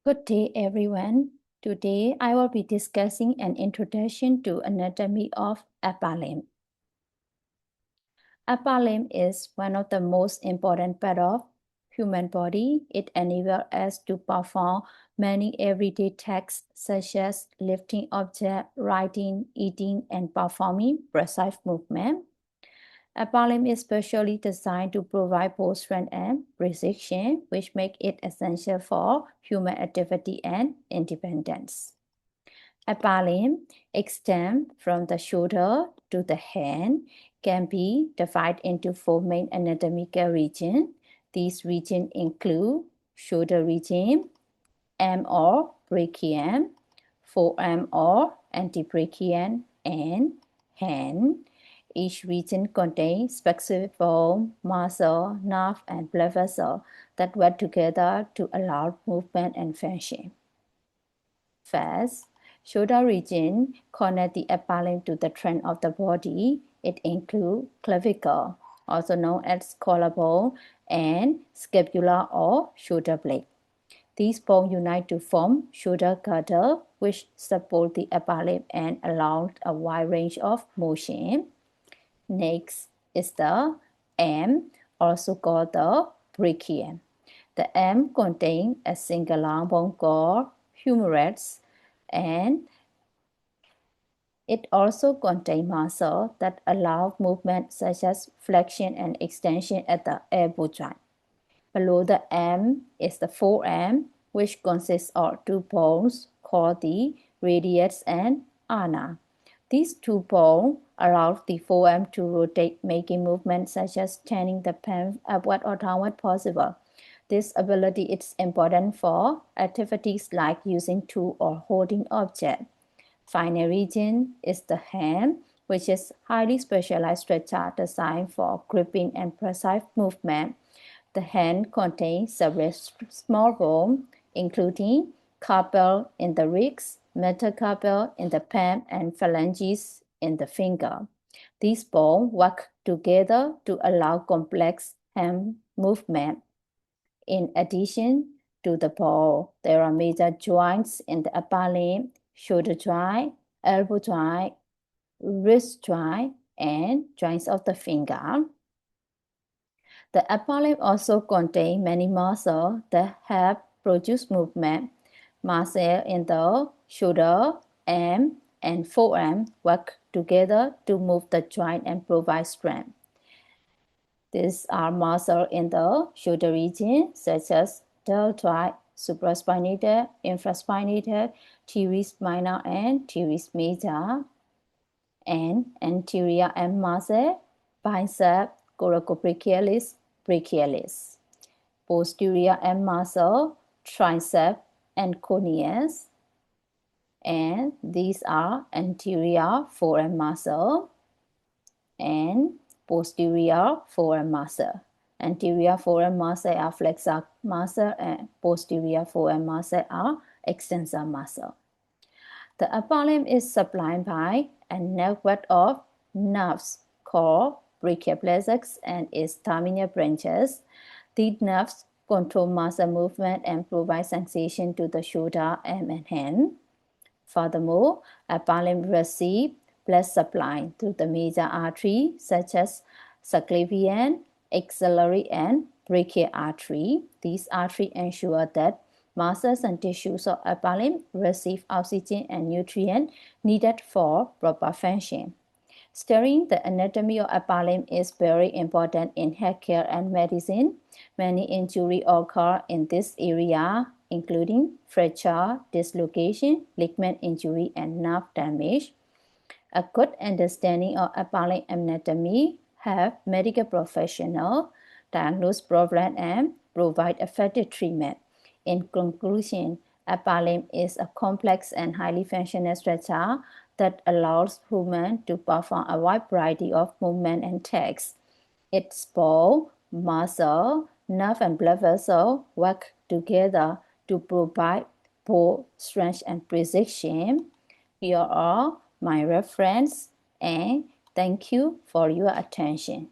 Good day, everyone. Today, I will be discussing an introduction to anatomy of upper limb. Upper limb is one of the most important part of human body. It enables us to perform many everyday tasks such as lifting objects, writing, eating, and performing precise movement. Upper limb is specially designed to provide both strength and precision, which make it essential for human activity and independence. Upper limb extend from the shoulder to the hand, can be divided into four main anatomical regions. These regions include shoulder region, arm or brachium, forearm or antebrachium, and hand. Each region contains specific bone, muscle, nerve, and blood vessel that work together to allow movement and function. First, shoulder region connect the upper limb to the trunk of the body. It includes clavicle, also known as collarbone, and scapula or shoulder blade. These bones unite to form shoulder girdle, which support the upper limb and allow a wide range of motion. Next is the arm, also called the brachium. The arm contains a single long bone called humerus, and it also contains muscles that allow movement such as flexion and extension at the elbow joint. Below the arm is the forearm, which consists of two bones called the radius and ulna. These two bones allow the forearm to rotate, making movements such as turning the palm upward or downward possible. This ability is important for activities like using tools or holding objects. Final region is the hand, which is highly specialized structure designed for gripping and precise movement. The hand contains several small bones, including carpal in the wrist, metacarpal in the palm, and phalanges in the finger. These bones work together to allow complex hand movement. In addition to the bone, there are major joints in the upper limb: shoulder joint, elbow joint, wrist joint, and joints of the finger. The upper limb also contains many muscles that help produce movement. Muscles in the shoulder, arm, and forearm work together to move the joint and provide strength. These are muscles in the shoulder region, such as deltoid, supraspinatus, infraspinatus, teres minor, and teres major, and anterior arm muscle, bicep, coracobrachialis, brachialis. Posterior arm muscle, tricep, and coneus. And these are anterior forearm muscle and posterior forearm muscle. Anterior forearm muscle are flexor muscle and posterior forearm muscle are extensor muscle. The upper limb is supplied by a network of nerves called brachial plexus and its terminal branches. These nerves control muscle movement and provide sensation to the shoulder, arm, and hand. Furthermore, upper limb receives blood supply through the major arteries such as subclavian, axillary, and brachial artery. These arteries ensure that muscles and tissues of upper limb receive oxygen and nutrients needed for proper function. Studying the anatomy of upper limb is very important in healthcare and medicine. Many injuries occur in this area, including fracture, dislocation, ligament injury, and nerve damage. A good understanding of upper limb anatomy helps medical professionals diagnose problems and provide effective treatment. In conclusion, upper limb is a complex and highly functional structure that allows humans to perform a wide variety of movements and tasks. Its bone, muscle, nerve, and blood vessel work together to provide both strength and precision. Here are my reference, and thank you for your attention.